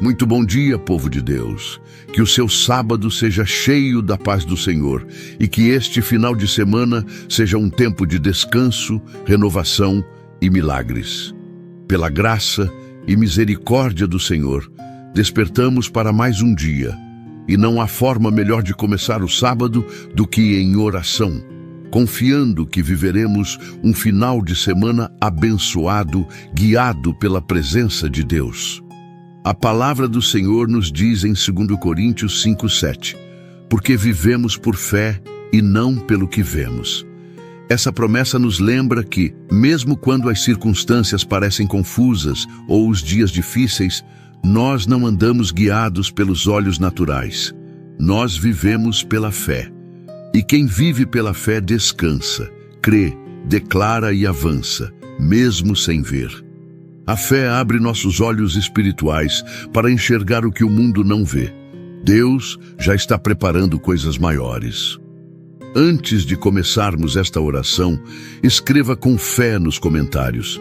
Muito bom dia, povo de Deus. Que o seu sábado seja cheio da paz do Senhor e que este final de semana seja um tempo de descanso, renovação e milagres. Pela graça e misericórdia do Senhor, despertamos para mais um dia. E não há forma melhor de começar o sábado do que em oração, confiando que viveremos um final de semana abençoado, guiado pela presença de Deus. A palavra do Senhor nos diz em 2 Coríntios 5:7, porque vivemos por fé e não pelo que vemos. Essa promessa nos lembra que, mesmo quando as circunstâncias parecem confusas ou os dias difíceis, nós não andamos guiados pelos olhos naturais. Nós vivemos pela fé. E quem vive pela fé descansa, crê, declara e avança, mesmo sem ver. A fé abre nossos olhos espirituais para enxergar o que o mundo não vê. Deus já está preparando coisas maiores. Antes de começarmos esta oração, escreva com fé nos comentários: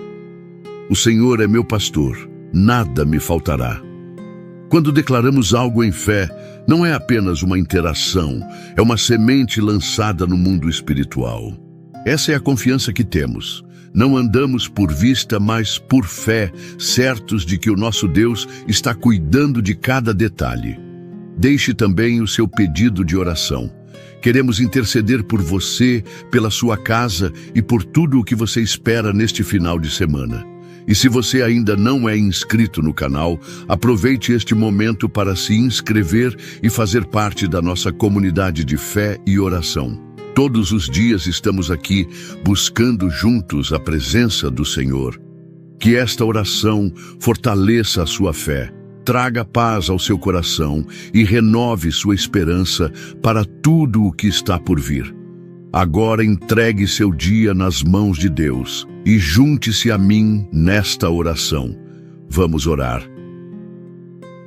O Senhor é meu pastor, nada me faltará. Quando declaramos algo em fé, não é apenas uma interação, é uma semente lançada no mundo espiritual. Essa é a confiança que temos. Não andamos por vista, mas por fé, certos de que o nosso Deus está cuidando de cada detalhe. Deixe também o seu pedido de oração. Queremos interceder por você, pela sua casa e por tudo o que você espera neste final de semana. E se você ainda não é inscrito no canal, aproveite este momento para se inscrever e fazer parte da nossa comunidade de fé e oração. Todos os dias estamos aqui buscando juntos a presença do Senhor. Que esta oração fortaleça a sua fé, traga paz ao seu coração e renove sua esperança para tudo o que está por vir. Agora entregue seu dia nas mãos de Deus e junte-se a mim nesta oração. Vamos orar.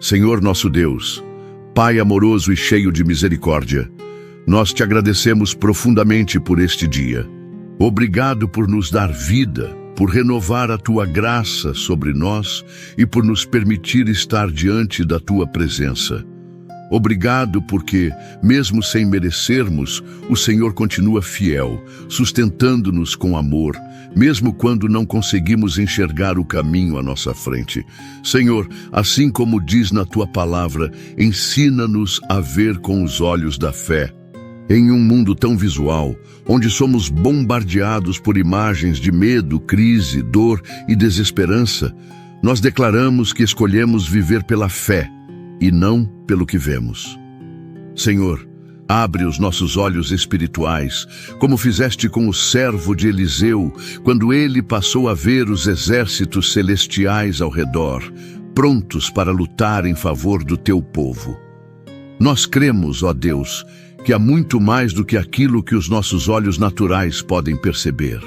Senhor nosso Deus, Pai amoroso e cheio de misericórdia, nós te agradecemos profundamente por este dia. Obrigado por nos dar vida, por renovar a tua graça sobre nós e por nos permitir estar diante da tua presença. Obrigado porque, mesmo sem merecermos, o Senhor continua fiel, sustentando-nos com amor, mesmo quando não conseguimos enxergar o caminho à nossa frente. Senhor, assim como diz na tua palavra, ensina-nos a ver com os olhos da fé. Em um mundo tão visual, onde somos bombardeados por imagens de medo, crise, dor e desesperança, nós declaramos que escolhemos viver pela fé e não pelo que vemos. Senhor, abre os nossos olhos espirituais, como fizeste com o servo de Eliseu, quando ele passou a ver os exércitos celestiais ao redor, prontos para lutar em favor do teu povo. Nós cremos, ó Deus, que há muito mais do que aquilo que os nossos olhos naturais podem perceber.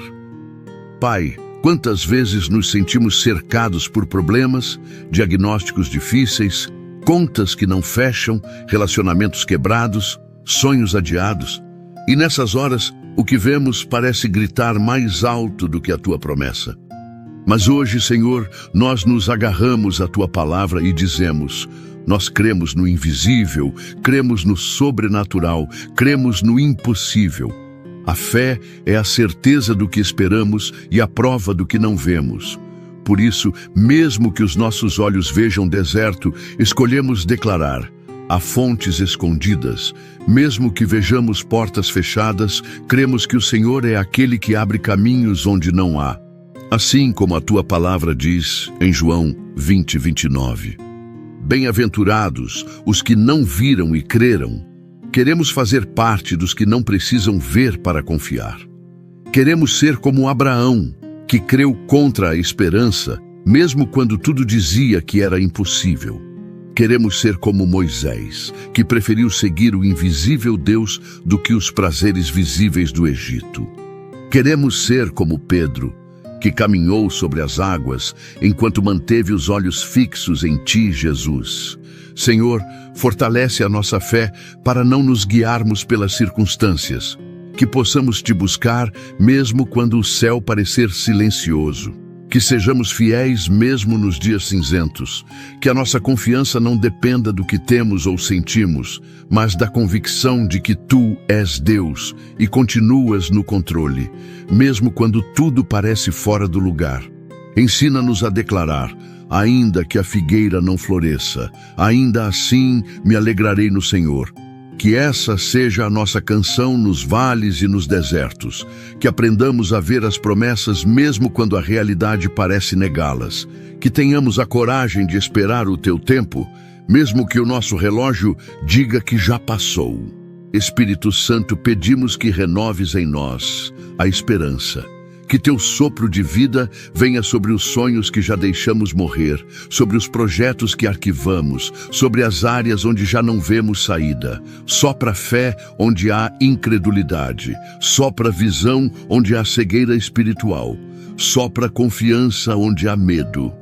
Pai, quantas vezes nos sentimos cercados por problemas, diagnósticos difíceis, contas que não fecham, relacionamentos quebrados, sonhos adiados. E nessas horas, o que vemos parece gritar mais alto do que a tua promessa. Mas hoje, Senhor, nós nos agarramos à tua palavra e dizemos: nós cremos no invisível, cremos no sobrenatural, cremos no impossível. A fé é a certeza do que esperamos e a prova do que não vemos. Por isso, mesmo que os nossos olhos vejam deserto, escolhemos declarar: há fontes escondidas. Mesmo que vejamos portas fechadas, cremos que o Senhor é aquele que abre caminhos onde não há. Assim como a tua palavra diz em João 20:29. Bem-aventurados os que não viram e creram. Queremos fazer parte dos que não precisam ver para confiar. Queremos ser como Abraão, que creu contra a esperança, mesmo quando tudo dizia que era impossível. Queremos ser como Moisés, que preferiu seguir o invisível Deus do que os prazeres visíveis do Egito. Queremos ser como Pedro, que caminhou sobre as águas enquanto manteve os olhos fixos em ti, Jesus. Senhor, fortalece a nossa fé para não nos guiarmos pelas circunstâncias, que possamos te buscar mesmo quando o céu parecer silencioso. Que sejamos fiéis mesmo nos dias cinzentos, que a nossa confiança não dependa do que temos ou sentimos, mas da convicção de que Tu és Deus e continuas no controle, mesmo quando tudo parece fora do lugar. Ensina-nos a declarar: ainda que a figueira não floresça, ainda assim me alegrarei no Senhor. Que essa seja a nossa canção nos vales e nos desertos, que aprendamos a ver as promessas mesmo quando a realidade parece negá-las, que tenhamos a coragem de esperar o Teu tempo, mesmo que o nosso relógio diga que já passou. Espírito Santo, pedimos que renoves em nós a esperança. Que Teu sopro de vida venha sobre os sonhos que já deixamos morrer, sobre os projetos que arquivamos, sobre as áreas onde já não vemos saída. Sopra fé onde há incredulidade, sopra visão onde há cegueira espiritual, sopra confiança onde há medo.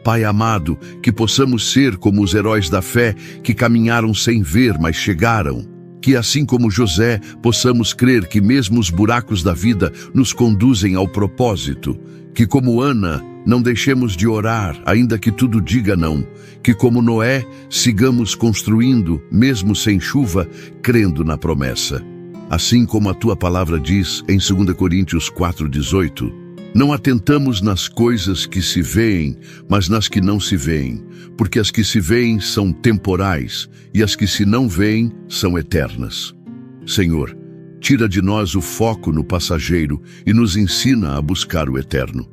Pai amado, que possamos ser como os heróis da fé que caminharam sem ver, mas chegaram. Que assim como José, possamos crer que mesmo os buracos da vida nos conduzem ao propósito. Que como Ana, não deixemos de orar, ainda que tudo diga não. Que como Noé, sigamos construindo, mesmo sem chuva, crendo na promessa. Assim como a Tua palavra diz em 2 Coríntios 4:18, não atentamos nas coisas que se veem, mas nas que não se veem, porque as que se veem são temporais e as que se não veem são eternas. Senhor, tira de nós o foco no passageiro e nos ensina a buscar o eterno.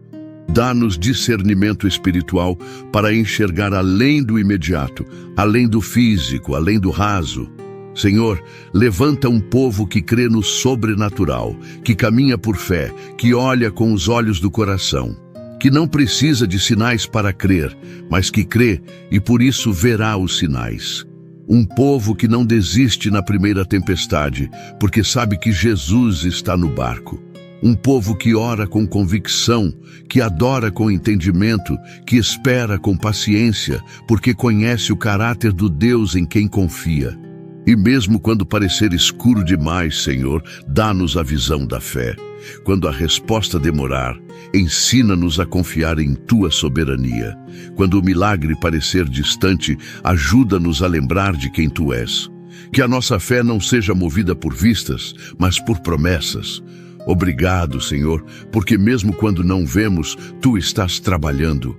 Dá-nos discernimento espiritual para enxergar além do imediato, além do físico, além do raso. Senhor, levanta um povo que crê no sobrenatural, que caminha por fé, que olha com os olhos do coração, que não precisa de sinais para crer, mas que crê e por isso verá os sinais. Um povo que não desiste na primeira tempestade, porque sabe que Jesus está no barco. Um povo que ora com convicção, que adora com entendimento, que espera com paciência, porque conhece o caráter do Deus em quem confia. E mesmo quando parecer escuro demais, Senhor, dá-nos a visão da fé. Quando a resposta demorar, ensina-nos a confiar em Tua soberania. Quando o milagre parecer distante, ajuda-nos a lembrar de quem Tu és. Que a nossa fé não seja movida por vistas, mas por promessas. Obrigado, Senhor, porque mesmo quando não vemos, Tu estás trabalhando.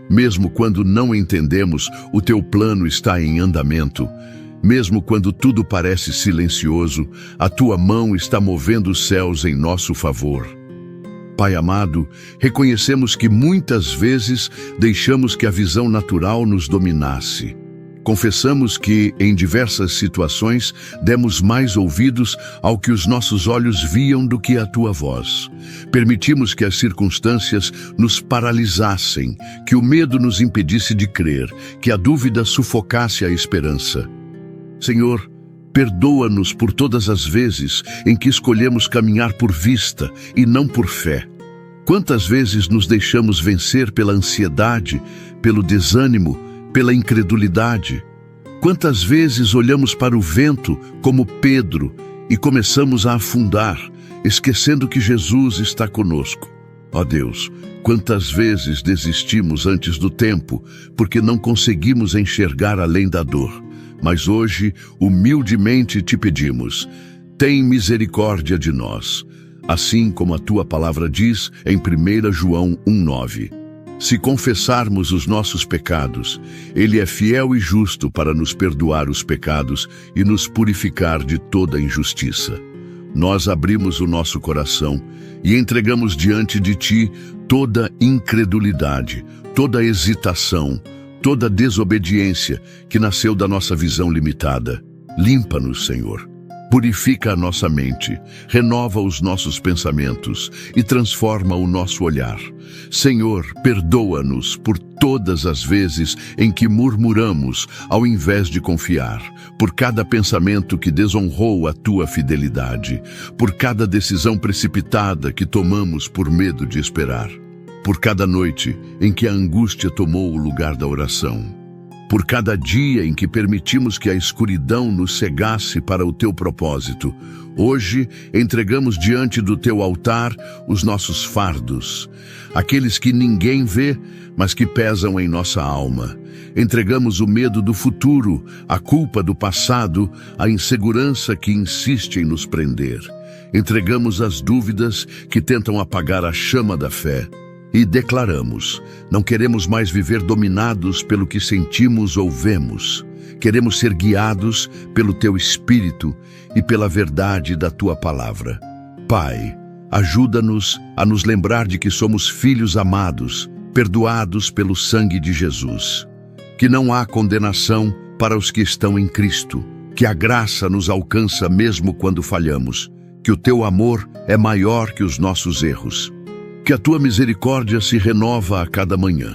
Mesmo quando não entendemos, o Teu plano está em andamento. Mesmo quando tudo parece silencioso, a Tua mão está movendo os céus em nosso favor. Pai amado, reconhecemos que muitas vezes deixamos que a visão natural nos dominasse. Confessamos que, em diversas situações, demos mais ouvidos ao que os nossos olhos viam do que a Tua voz. Permitimos que as circunstâncias nos paralisassem, que o medo nos impedisse de crer, que a dúvida sufocasse a esperança. Senhor, perdoa-nos por todas as vezes em que escolhemos caminhar por vista e não por fé. Quantas vezes nos deixamos vencer pela ansiedade, pelo desânimo, pela incredulidade? Quantas vezes olhamos para o vento como Pedro e começamos a afundar, esquecendo que Jesus está conosco? Ó Deus, quantas vezes desistimos antes do tempo porque não conseguimos enxergar além da dor? Mas hoje, humildemente te pedimos, tem misericórdia de nós, assim como a Tua palavra diz em 1 João 1:9. Se confessarmos os nossos pecados, Ele é fiel e justo para nos perdoar os pecados e nos purificar de toda injustiça. Nós abrimos o nosso coração e entregamos diante de Ti toda incredulidade, toda hesitação, toda desobediência que nasceu da nossa visão limitada. Limpa-nos, Senhor. Purifica a nossa mente, renova os nossos pensamentos e transforma o nosso olhar. Senhor, perdoa-nos por todas as vezes em que murmuramos ao invés de confiar, por cada pensamento que desonrou a Tua fidelidade, por cada decisão precipitada que tomamos por medo de esperar, por cada noite em que a angústia tomou o lugar da oração. por cada dia em que permitimos que a escuridão nos cegasse para o teu propósito. Hoje entregamos diante do teu altar os nossos fardos, aqueles que ninguém vê, mas que pesam em nossa alma. Entregamos o medo do futuro, a culpa do passado, a insegurança que insiste em nos prender. Entregamos as dúvidas que tentam apagar a chama da fé. E declaramos: não queremos mais viver dominados pelo que sentimos ou vemos. Queremos ser guiados pelo teu Espírito e pela verdade da tua palavra. Pai, ajuda-nos a nos lembrar de que somos filhos amados, perdoados pelo sangue de Jesus. Que não há condenação para os que estão em Cristo, que a graça nos alcança mesmo quando falhamos, que o teu amor é maior que os nossos erros, que a tua misericórdia se renova a cada manhã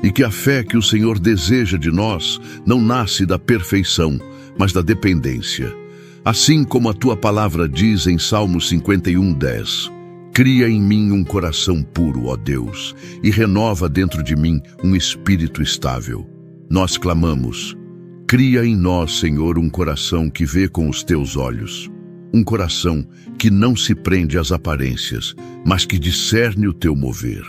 e que a fé que o Senhor deseja de nós não nasce da perfeição, mas da dependência. Assim como a tua palavra diz em Salmo 51:10, cria em mim um coração puro, ó Deus, e renova dentro de mim um espírito estável. Nós clamamos: cria em nós, Senhor, um coração que vê com os teus olhos, um coração que não se prende às aparências, mas que discerne o teu mover.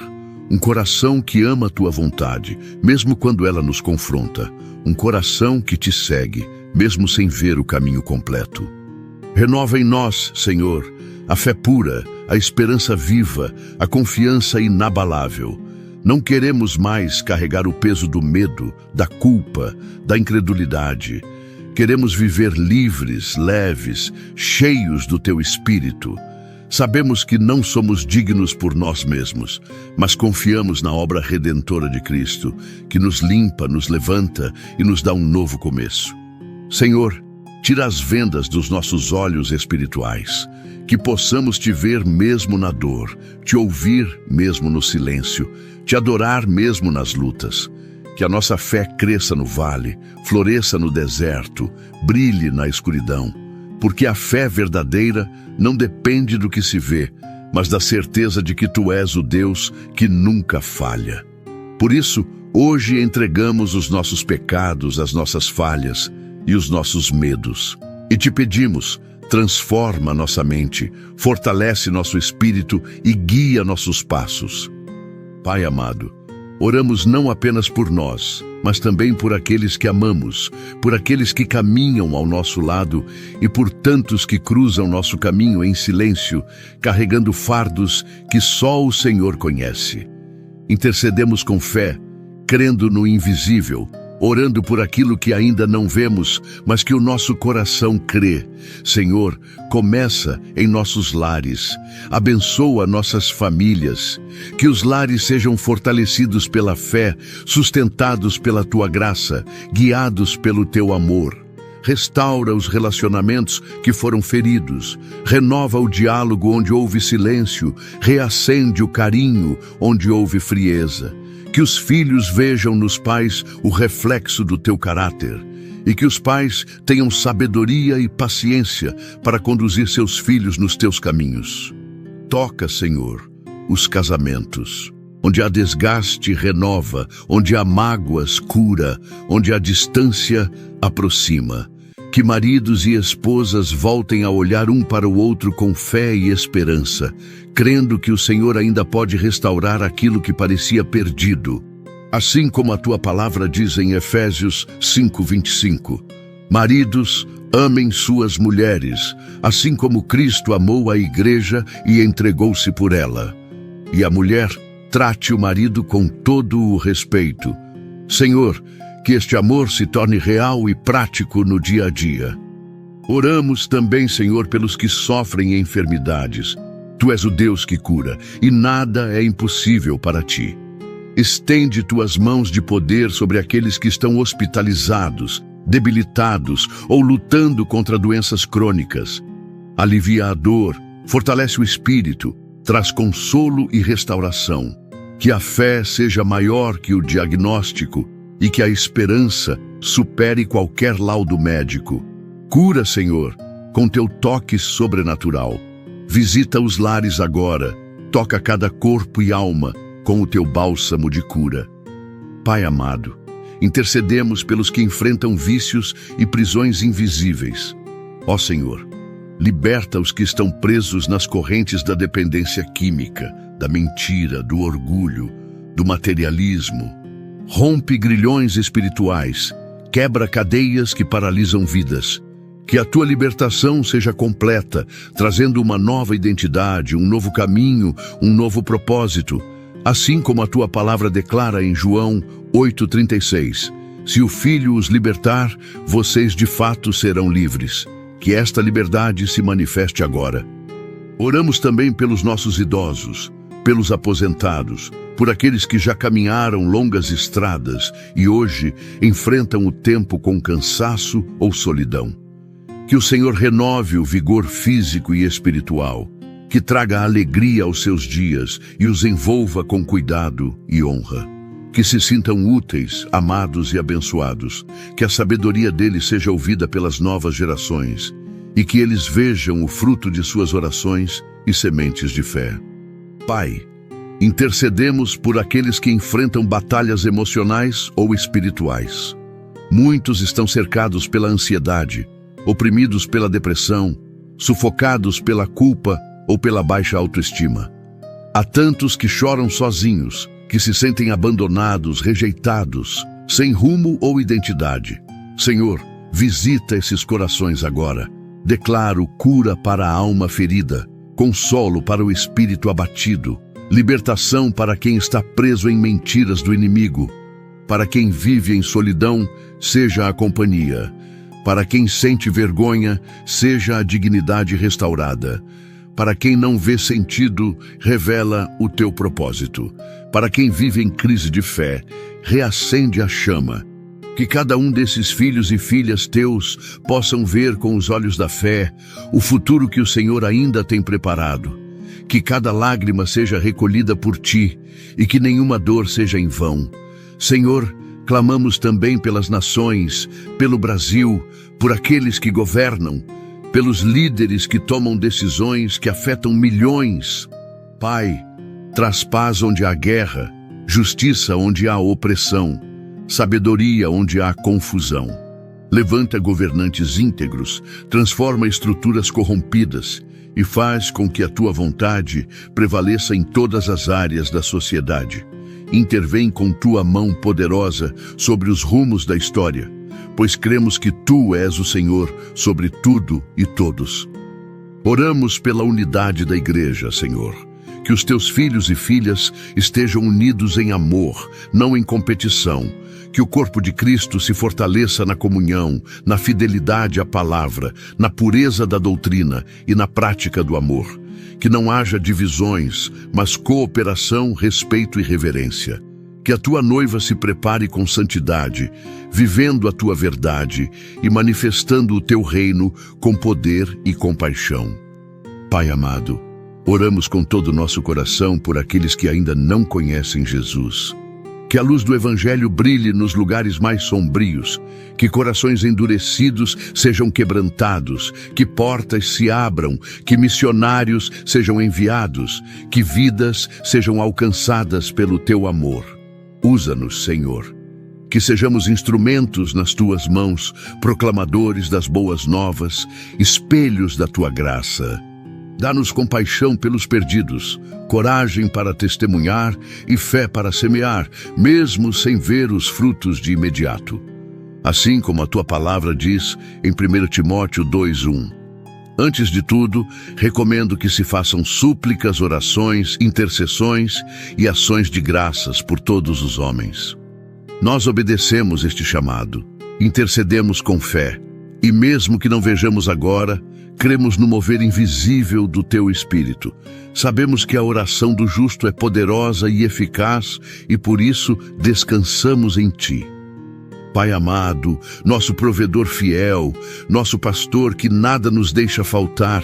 Um coração que ama a tua vontade, mesmo quando ela nos confronta. Um coração que te segue, mesmo sem ver o caminho completo. Renova em nós, Senhor, a fé pura, a esperança viva, a confiança inabalável. Não queremos mais carregar o peso do medo, da culpa, da incredulidade. Queremos viver livres, leves, cheios do teu Espírito. Sabemos que não somos dignos por nós mesmos, mas confiamos na obra redentora de Cristo, que nos limpa, nos levanta e nos dá um novo começo. Senhor, tira as vendas dos nossos olhos espirituais, que possamos te ver mesmo na dor, te ouvir mesmo no silêncio, te adorar mesmo nas lutas. Que a nossa fé cresça no vale, floresça no deserto, brilhe na escuridão. Porque a fé verdadeira não depende do que se vê, mas da certeza de que tu és o Deus que nunca falha. Por isso, hoje entregamos os nossos pecados, as nossas falhas e os nossos medos. E te pedimos: transforma nossa mente, fortalece nosso espírito e guia nossos passos. Pai amado, oramos não apenas por nós, mas também por aqueles que amamos, por aqueles que caminham ao nosso lado e por tantos que cruzam nosso caminho em silêncio, carregando fardos que só o Senhor conhece. Intercedemos com fé, crendo no invisível, orando por aquilo que ainda não vemos, mas que o nosso coração crê. Senhor, começa em nossos lares, abençoa nossas famílias, que os lares sejam fortalecidos pela fé, sustentados pela tua graça, guiados pelo teu amor. Restaura os relacionamentos que foram feridos, renova o diálogo onde houve silêncio, reacende o carinho onde houve frieza. Que os filhos vejam nos pais o reflexo do teu caráter e que os pais tenham sabedoria e paciência para conduzir seus filhos nos teus caminhos. Toca, Senhor, os casamentos. Onde há desgaste, renova. Onde há mágoas, cura. Onde há distância, aproxima. Que maridos e esposas voltem a olhar um para o outro com fé e esperança, crendo que o Senhor ainda pode restaurar aquilo que parecia perdido. Assim como a tua palavra diz em Efésios 5:25, maridos, amem suas mulheres, assim como Cristo amou a igreja e entregou-se por ela. E a mulher trate o marido com todo o respeito. Senhor, que este amor se torne real e prático no dia a dia. Oramos também, Senhor, pelos que sofrem enfermidades. Tu és o Deus que cura, e nada é impossível para ti. Estende tuas mãos de poder sobre aqueles que estão hospitalizados, debilitados ou lutando contra doenças crônicas. Alivia a dor, fortalece o espírito, traz consolo e restauração. Que a fé seja maior que o diagnóstico e que a esperança supere qualquer laudo médico. Cura, Senhor, com teu toque sobrenatural. Visita os lares agora, toca cada corpo e alma com o teu bálsamo de cura. Pai amado, intercedemos pelos que enfrentam vícios e prisões invisíveis. Ó Senhor, liberta os que estão presos nas correntes da dependência química, da mentira, do orgulho, do materialismo. Rompe grilhões espirituais, quebra cadeias que paralisam vidas. Que a tua libertação seja completa, trazendo uma nova identidade, um novo caminho, um novo propósito. Assim como a tua palavra declara em João 8,36, se o Filho os libertar, vocês de fato serão livres. Que esta liberdade se manifeste agora. Oramos também pelos nossos idosos, pelos aposentados, por aqueles que já caminharam longas estradas e hoje enfrentam o tempo com cansaço ou solidão. Que o Senhor renove o vigor físico e espiritual, que traga alegria aos seus dias e os envolva com cuidado e honra. Que se sintam úteis, amados e abençoados, que a sabedoria deles seja ouvida pelas novas gerações e que eles vejam o fruto de suas orações e sementes de fé. Pai, intercedemos por aqueles que enfrentam batalhas emocionais ou espirituais. Muitos estão cercados pela ansiedade, oprimidos pela depressão, sufocados pela culpa ou pela baixa autoestima. Há tantos que choram sozinhos, que se sentem abandonados, rejeitados, sem rumo ou identidade. Senhor, visita esses corações agora. Declaro cura para a alma ferida, consolo para o espírito abatido, libertação para quem está preso em mentiras do inimigo. Para quem vive em solidão, seja a companhia. Para quem sente vergonha, seja a dignidade restaurada. Para quem não vê sentido, revela o teu propósito. Para quem vive em crise de fé, reacende a chama. Que cada um desses filhos e filhas teus possam ver com os olhos da fé o futuro que o Senhor ainda tem preparado. Que cada lágrima seja recolhida por ti e que nenhuma dor seja em vão. Senhor, clamamos também pelas nações, pelo Brasil, por aqueles que governam, pelos líderes que tomam decisões que afetam milhões. Pai, traz paz onde há guerra, justiça onde há opressão, sabedoria onde há confusão. Levanta governantes íntegros, transforma estruturas corrompidas e faz com que a tua vontade prevaleça em todas as áreas da sociedade. Intervém com tua mão poderosa sobre os rumos da história, pois cremos que tu és o Senhor sobre tudo e todos. Oramos pela unidade da igreja, Senhor. Que os teus filhos e filhas estejam unidos em amor, não em competição. Que o corpo de Cristo se fortaleça na comunhão, na fidelidade à palavra, na pureza da doutrina e na prática do amor. Que não haja divisões, mas cooperação, respeito e reverência. Que a tua noiva se prepare com santidade, vivendo a tua verdade e manifestando o teu reino com poder e compaixão. Pai amado, oramos com todo o nosso coração por aqueles que ainda não conhecem Jesus. Que a luz do Evangelho brilhe nos lugares mais sombrios, que corações endurecidos sejam quebrantados, que portas se abram, que missionários sejam enviados, que vidas sejam alcançadas pelo teu amor. Usa-nos, Senhor. Que sejamos instrumentos nas tuas mãos, proclamadores das boas novas, espelhos da tua graça. Dá-nos compaixão pelos perdidos, coragem para testemunhar e fé para semear, mesmo sem ver os frutos de imediato. Assim como a tua palavra diz em 1 Timóteo 2:1. Antes de tudo, recomendo que se façam súplicas, orações, intercessões e ações de graças por todos os homens. Nós obedecemos este chamado, intercedemos com fé, e mesmo que não vejamos agora, cremos no mover invisível do teu Espírito. Sabemos que a oração do justo é poderosa e eficaz e por isso descansamos em ti. Pai amado, nosso provedor fiel, nosso pastor que nada nos deixa faltar,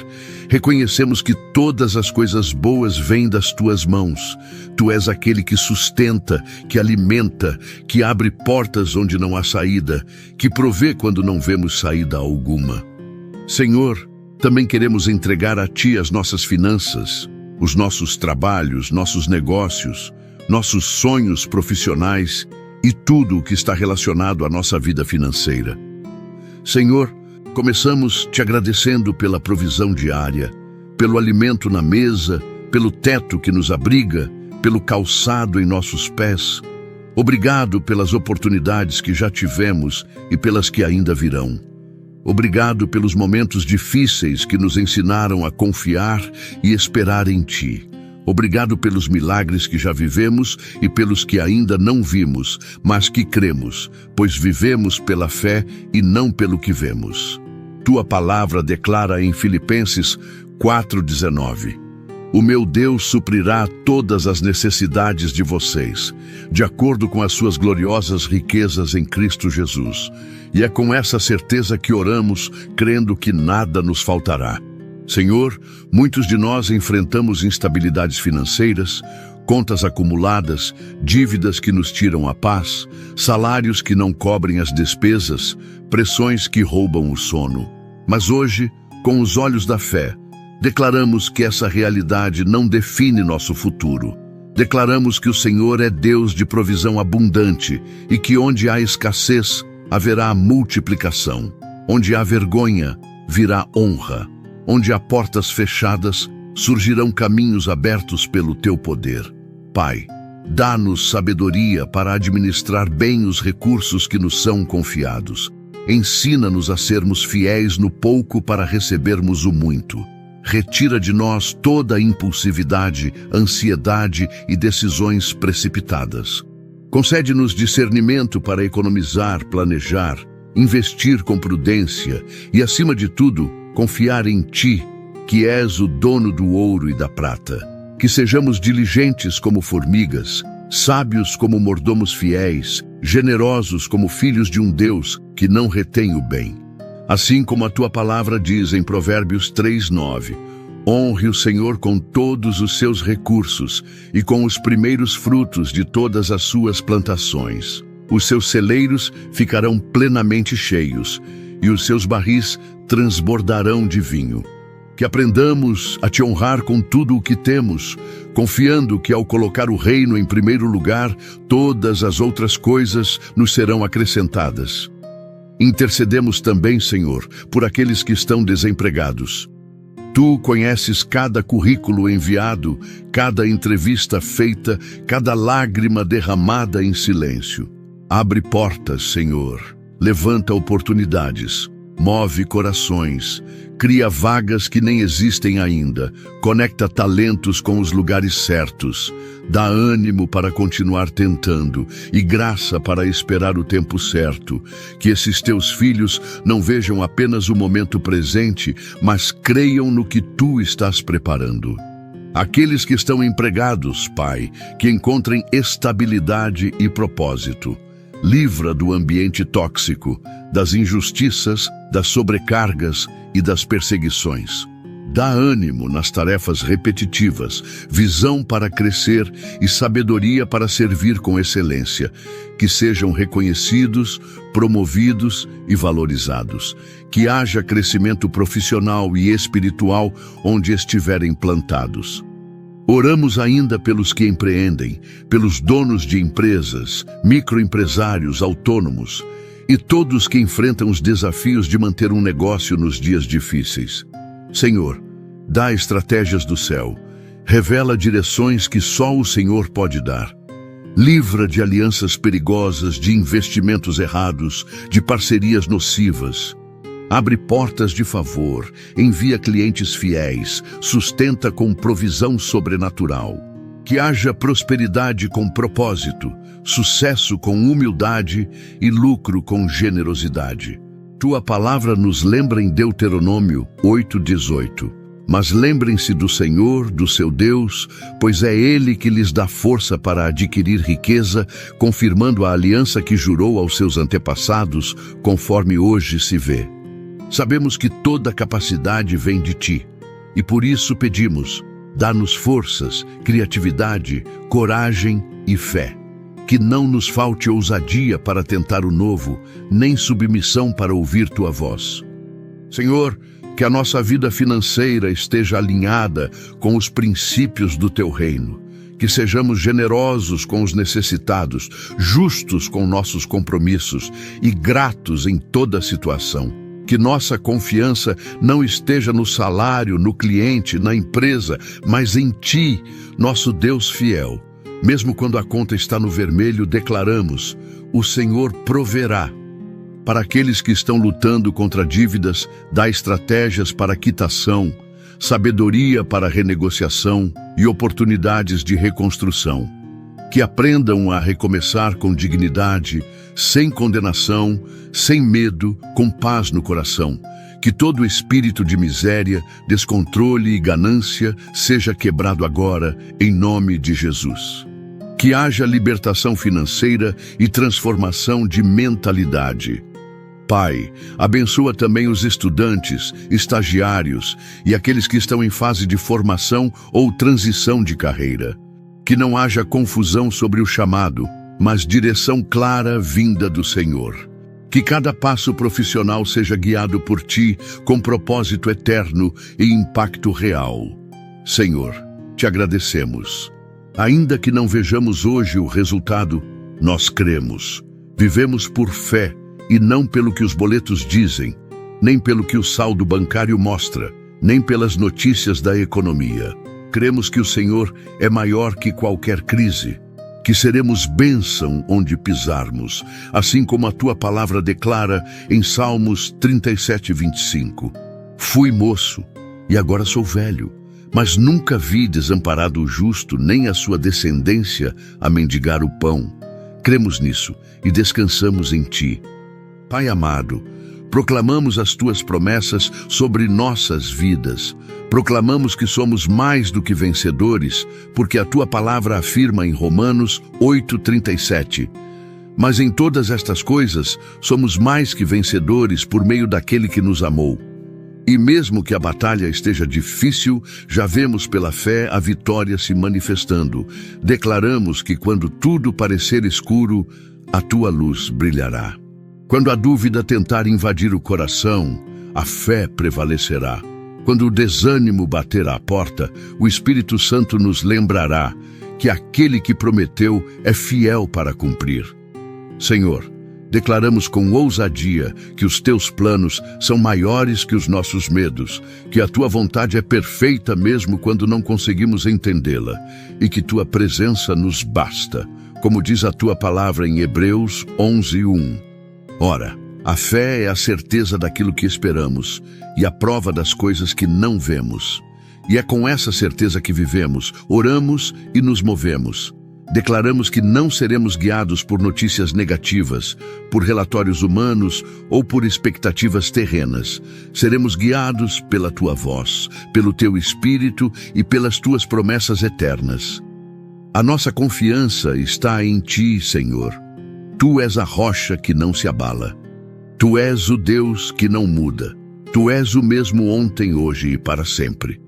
reconhecemos que todas as coisas boas vêm das tuas mãos. Tu és aquele que sustenta, que alimenta, que abre portas onde não há saída, que provê quando não vemos saída alguma. Senhor, também queremos entregar a ti as nossas finanças, os nossos trabalhos, nossos negócios, nossos sonhos profissionais e tudo o que está relacionado à nossa vida financeira. Senhor, começamos te agradecendo pela provisão diária, pelo alimento na mesa, pelo teto que nos abriga, pelo calçado em nossos pés. Obrigado pelas oportunidades que já tivemos e pelas que ainda virão. Obrigado pelos momentos difíceis que nos ensinaram a confiar e esperar em Ti. Obrigado pelos milagres que já vivemos e pelos que ainda não vimos, mas que cremos, pois vivemos pela fé e não pelo que vemos. Tua palavra declara em Filipenses 4:19: O meu Deus suprirá todas as necessidades de vocês, de acordo com as suas gloriosas riquezas em Cristo Jesus. E é com essa certeza que oramos, crendo que nada nos faltará. Senhor, muitos de nós enfrentamos instabilidades financeiras, contas acumuladas, dívidas que nos tiram a paz, salários que não cobrem as despesas, pressões que roubam o sono. Mas hoje, com os olhos da fé, declaramos que essa realidade não define nosso futuro. Declaramos que o Senhor é Deus de provisão abundante e que onde há escassez, haverá multiplicação. Onde há vergonha, virá honra. Onde há portas fechadas, surgirão caminhos abertos pelo Teu poder. Pai, dá-nos sabedoria para administrar bem os recursos que nos são confiados. Ensina-nos a sermos fiéis no pouco para recebermos o muito. Retira de nós toda a impulsividade, ansiedade e decisões precipitadas. Concede-nos discernimento para economizar, planejar, investir com prudência e, acima de tudo, confiar em Ti, que és o dono do ouro e da prata. Que sejamos diligentes como formigas, sábios como mordomos fiéis, generosos como filhos de um Deus que não retém o bem. Assim como a Tua palavra diz em Provérbios 3:9, honre o Senhor com todos os seus recursos e com os primeiros frutos de todas as suas plantações. Os seus celeiros ficarão plenamente cheios e os seus barris transbordarão de vinho. Que aprendamos a Te honrar com tudo o que temos, confiando que ao colocar o reino em primeiro lugar, todas as outras coisas nos serão acrescentadas. Intercedemos também, Senhor, por aqueles que estão desempregados. Tu conheces cada currículo enviado, cada entrevista feita, cada lágrima derramada em silêncio. Abre portas, Senhor. Levanta oportunidades. Move corações. Cria vagas que nem existem ainda. Conecta talentos com os lugares certos. Dá ânimo para continuar tentando e graça para esperar o tempo certo. Que esses Teus filhos não vejam apenas o momento presente, mas creiam no que Tu estás preparando. Aqueles que estão empregados, Pai, que encontrem estabilidade e propósito. Livra do ambiente tóxico, das injustiças, das sobrecargas e das perseguições. Dá ânimo nas tarefas repetitivas, visão para crescer e sabedoria para servir com excelência. Que sejam reconhecidos, promovidos e valorizados. Que haja crescimento profissional e espiritual onde estiverem plantados. Oramos ainda pelos que empreendem, pelos donos de empresas, microempresários, autônomos e todos que enfrentam os desafios de manter um negócio nos dias difíceis. Senhor, dá estratégias do céu, revela direções que só o Senhor pode dar. Livra de alianças perigosas, de investimentos errados, de parcerias nocivas. Abre portas de favor, envia clientes fiéis, sustenta com provisão sobrenatural. Que haja prosperidade com propósito, sucesso com humildade e lucro com generosidade. Tua palavra nos lembra em Deuteronômio 8:18. Mas lembrem-se do Senhor, do seu Deus, pois é Ele que lhes dá força para adquirir riqueza, confirmando a aliança que jurou aos seus antepassados, conforme hoje se vê. Sabemos que toda capacidade vem de Ti, e por isso pedimos, dá-nos forças, criatividade, coragem e fé. Que não nos falte ousadia para tentar o novo, nem submissão para ouvir Tua voz. Senhor, que a nossa vida financeira esteja alinhada com os princípios do Teu reino. que sejamos generosos com os necessitados, justos com nossos compromissos e gratos em toda situação. Que nossa confiança não esteja no salário, no cliente, na empresa, mas em Ti, nosso Deus fiel. Mesmo quando a conta está no vermelho, declaramos: o Senhor proverá. Para aqueles que estão lutando contra dívidas, dá estratégias para quitação, sabedoria para renegociação e oportunidades de reconstrução. Que aprendam a recomeçar com dignidade, sem condenação, sem medo, com paz no coração. Que todo espírito de miséria, descontrole e ganância seja quebrado agora, em nome de Jesus. Que haja libertação financeira e transformação de mentalidade. Pai, abençoa também os estudantes, estagiários e aqueles que estão em fase de formação ou transição de carreira. Que não haja confusão sobre o chamado, mas direção clara vinda do Senhor. Que cada passo profissional seja guiado por Ti, com propósito eterno e impacto real. Senhor, Te agradecemos. Ainda que não vejamos hoje o resultado, nós cremos. Vivemos por fé e não pelo que os boletos dizem, nem pelo que o saldo bancário mostra, nem pelas notícias da economia. Cremos que o Senhor é maior que qualquer crise, que seremos bênção onde pisarmos, assim como a Tua palavra declara em Salmos 37:25. Fui moço e agora sou velho, mas nunca vi desamparado o justo, nem a sua descendência a mendigar o pão. Cremos nisso e descansamos em Ti. Pai amado, proclamamos as Tuas promessas sobre nossas vidas. Proclamamos que somos mais do que vencedores, porque a Tua palavra afirma em Romanos 8:37. Mas em todas estas coisas, somos mais que vencedores por meio daquele que nos amou. E mesmo que a batalha esteja difícil, já vemos pela fé a vitória se manifestando. Declaramos que quando tudo parecer escuro, a Tua luz brilhará. Quando a dúvida tentar invadir o coração, a fé prevalecerá. Quando o desânimo bater à porta, o Espírito Santo nos lembrará que aquele que prometeu é fiel para cumprir. Senhor, declaramos com ousadia que os Teus planos são maiores que os nossos medos, que a Tua vontade é perfeita mesmo quando não conseguimos entendê-la, e que Tua presença nos basta, como diz a Tua palavra em Hebreus 11:1. Ora, a fé é a certeza daquilo que esperamos e a prova das coisas que não vemos. E é com essa certeza que vivemos, oramos e nos movemos. Declaramos que não seremos guiados por notícias negativas, por relatórios humanos ou por expectativas terrenas. Seremos guiados pela Tua voz, pelo Teu Espírito e pelas Tuas promessas eternas. A nossa confiança está em Ti, Senhor. Tu és a rocha que não se abala. Tu és o Deus que não muda. Tu és o mesmo ontem, hoje e para sempre.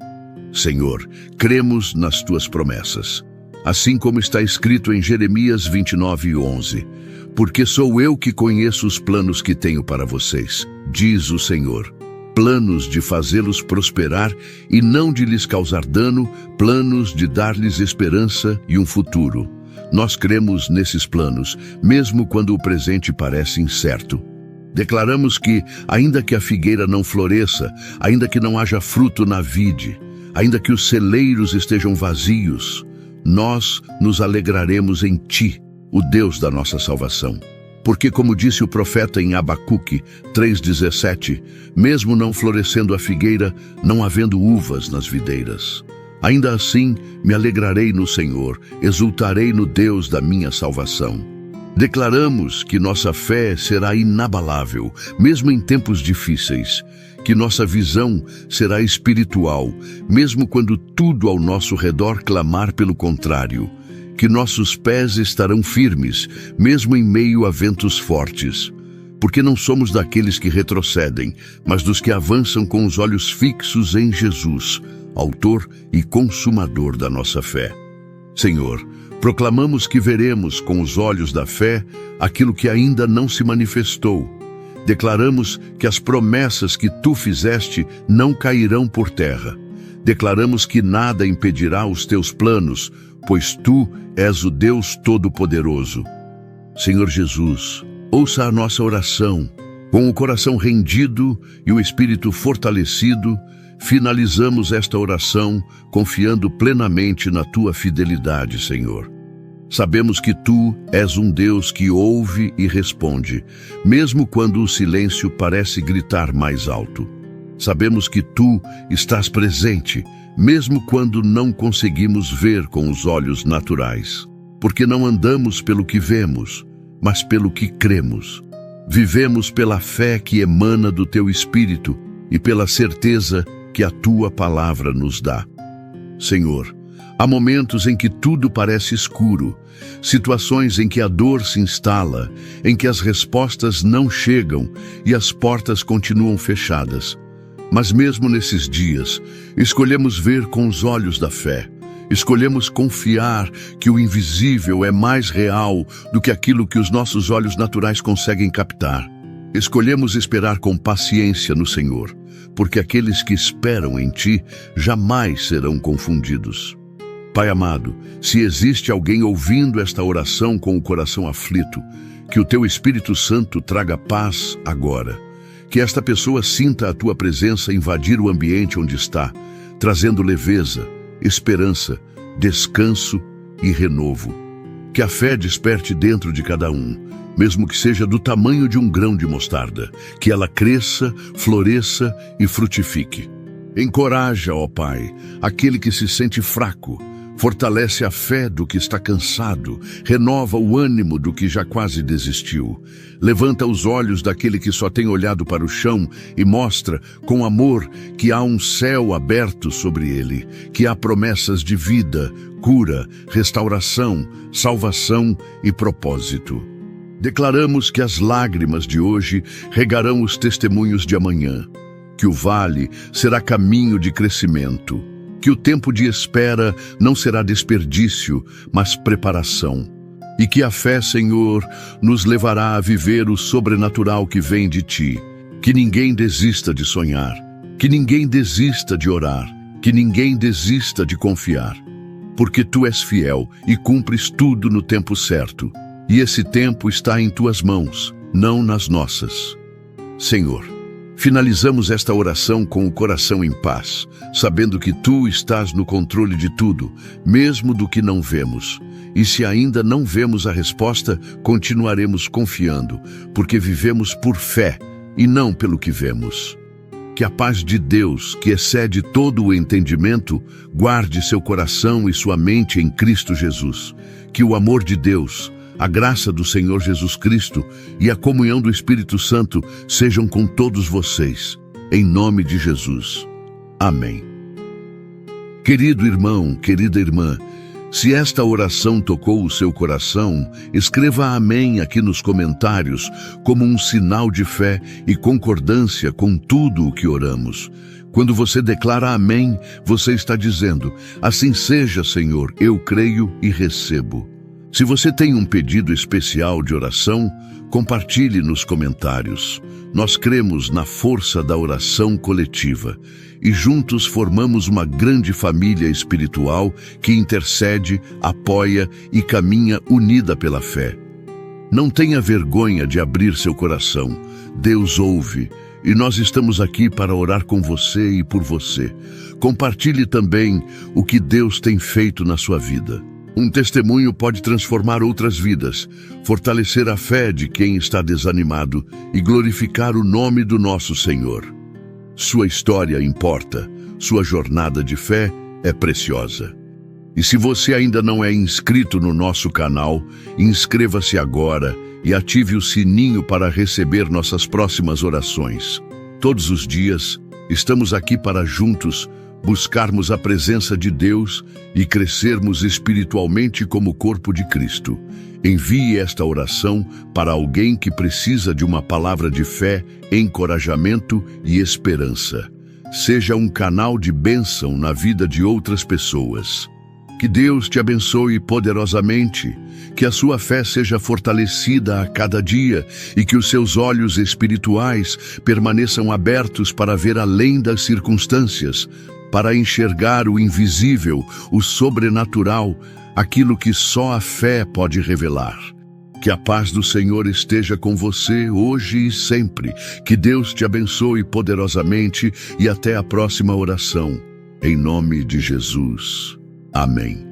Senhor, cremos nas Tuas promessas. Assim como está escrito em Jeremias 29:11. Porque sou eu que conheço os planos que tenho para vocês, diz o Senhor. Planos de fazê-los prosperar e não de lhes causar dano, planos de dar-lhes esperança e um futuro. Nós cremos nesses planos, mesmo quando o presente parece incerto. Declaramos que, ainda que a figueira não floresça, ainda que não haja fruto na vide, ainda que os celeiros estejam vazios, nós nos alegraremos em Ti, o Deus da nossa salvação. Porque, como disse o profeta em Abacuque 3:17, mesmo não florescendo a figueira, não havendo uvas nas videiras, ainda assim me alegrarei no Senhor, exultarei no Deus da minha salvação. Declaramos que nossa fé será inabalável, mesmo em tempos difíceis, que nossa visão será espiritual, mesmo quando tudo ao nosso redor clamar pelo contrário, que nossos pés estarão firmes, mesmo em meio a ventos fortes, porque não somos daqueles que retrocedem, mas dos que avançam com os olhos fixos em Jesus, autor e consumador da nossa fé. Senhor, proclamamos que veremos com os olhos da fé aquilo que ainda não se manifestou. Declaramos que as promessas que Tu fizeste não cairão por terra. Declaramos que nada impedirá os teus planos, pois tu és o Deus Todo-Poderoso. Senhor Jesus, ouça a nossa oração. Com o coração rendido e o espírito fortalecido, finalizamos esta oração confiando plenamente na tua fidelidade, Senhor. Sabemos que tu és um Deus que ouve e responde, mesmo quando o silêncio parece gritar mais alto. Sabemos que tu estás presente, mesmo quando não conseguimos ver com os olhos naturais, porque não andamos pelo que vemos, mas pelo que cremos. Vivemos pela fé que emana do teu Espírito e pela certeza que a tua palavra nos dá. Senhor, há momentos em que tudo parece escuro, situações em que a dor se instala, em que as respostas não chegam e as portas continuam fechadas. Mas mesmo nesses dias, escolhemos ver com os olhos da fé. Escolhemos confiar que o invisível é mais real do que aquilo que os nossos olhos naturais conseguem captar. Escolhemos esperar com paciência no Senhor, porque aqueles que esperam em Ti jamais serão confundidos. Pai amado, se existe alguém ouvindo esta oração com o coração aflito, que o Teu Espírito Santo traga paz agora. Que esta pessoa sinta a Tua presença invadir o ambiente onde está, trazendo leveza, esperança, descanso e renovo. Que a fé desperte dentro de cada um, mesmo que seja do tamanho de um grão de mostarda, que ela cresça, floresça e frutifique. Encoraja, ó Pai, aquele que se sente fraco, fortalece a fé do que está cansado, renova o ânimo do que já quase desistiu. Levanta os olhos daquele que só tem olhado para o chão e mostra, com amor, que há um céu aberto sobre ele, que há promessas de vida, cura, restauração, salvação e propósito. Declaramos que as lágrimas de hoje regarão os testemunhos de amanhã, que o vale será caminho de crescimento, que o tempo de espera não será desperdício, mas preparação. E que a fé, Senhor, nos levará a viver o sobrenatural que vem de Ti. Que ninguém desista de sonhar, que ninguém desista de orar, que ninguém desista de confiar. Porque Tu és fiel e cumpres tudo no tempo certo. E esse tempo está em Tuas mãos, não nas nossas. Senhor, finalizamos esta oração com o coração em paz, sabendo que Tu estás no controle de tudo, mesmo do que não vemos. E se ainda não vemos a resposta, continuaremos confiando, porque vivemos por fé e não pelo que vemos. Que a paz de Deus, que excede todo o entendimento, guarde seu coração e sua mente em Cristo Jesus. Que o amor de Deus, a graça do Senhor Jesus Cristo e a comunhão do Espírito Santo sejam com todos vocês, em nome de Jesus. Amém. Querido irmão, querida irmã, se esta oração tocou o seu coração, escreva amém aqui nos comentários como um sinal de fé e concordância com tudo o que oramos. Quando você declara amém, você está dizendo, assim seja, Senhor, eu creio e recebo. Se você tem um pedido especial de oração, compartilhe nos comentários. Nós cremos na força da oração coletiva e juntos formamos uma grande família espiritual que intercede, apoia e caminha unida pela fé. Não tenha vergonha de abrir seu coração. Deus ouve e nós estamos aqui para orar com você e por você. Compartilhe também o que Deus tem feito na sua vida. Um testemunho pode transformar outras vidas, fortalecer a fé de quem está desanimado e glorificar o nome do nosso Senhor. Sua história importa, sua jornada de fé é preciosa. E se você ainda não é inscrito no nosso canal, inscreva-se agora e ative o sininho para receber nossas próximas orações. Todos os dias, estamos aqui para juntos buscarmos a presença de Deus e crescermos espiritualmente como corpo de Cristo. Envie esta oração para alguém que precisa de uma palavra de fé, encorajamento e esperança. Seja um canal de bênção na vida de outras pessoas. Que Deus te abençoe poderosamente, que a sua fé seja fortalecida a cada dia e que os seus olhos espirituais permaneçam abertos para ver além das circunstâncias. para enxergar o invisível, o sobrenatural, aquilo que só a fé pode revelar. Que a paz do Senhor esteja com você hoje e sempre. Que Deus te abençoe poderosamente e até a próxima oração. Em nome de Jesus. Amém.